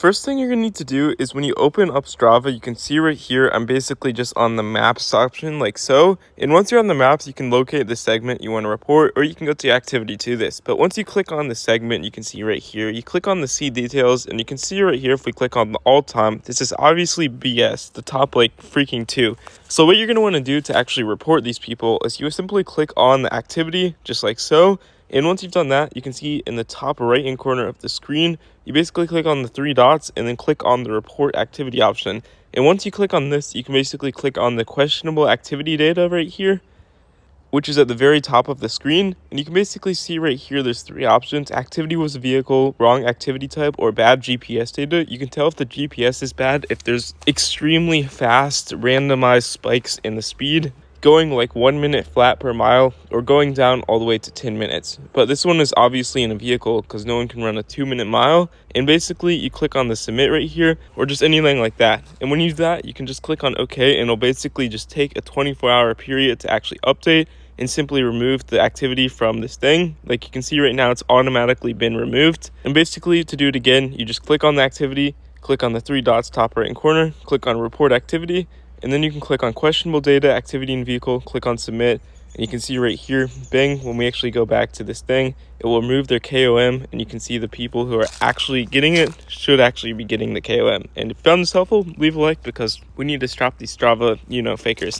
First thing you're gonna need to do is when you open up Strava, you can see right here, I'm basically just on the maps option like so. And once you're on the maps, you can locate the segment you want to report, or you can go to activity to this. But once you click on the segment, you can see right here, you click on the see details, and you can see right here, if we click on the all time, this is obviously BS, the top like freaking two. So what you're gonna want to do to actually report these people is you simply click on the activity just like so. And once you've done that, you can see in the top right hand corner of the screen, you basically click on the three dots and then click on the report activity option. And once you click on this, you can basically click on the questionable activity data right here, which is at the very top of the screen. And you can basically see right here, there's three options: activity was a vehicle, wrong activity type, or bad GPS data. You can tell if the GPS is bad if there's extremely fast randomized spikes in the speed, going like 1 minute flat per mile, or going down all the way to 10 minutes. But this one is obviously in a vehicle because no one can run a 2 minute mile. And basically you click on the submit right here, or just anything like that. And when you do that, you can just click on OK, and it'll basically just take a 24-hour period to actually update and simply remove the activity from this thing. Like you can see right now, it's automatically been removed. And basically to do it again, you just click on the activity, click on the three dots top right hand corner, click on report activity, and then you can click on questionable data, activity in vehicle, click on submit, and you can see right here, bang, when we actually go back to this thing, it will remove their KOM, and you can see the people who are actually getting it should actually be getting the KOM. And if you found this helpful, leave a like, because we need to stop these Strava, fakers.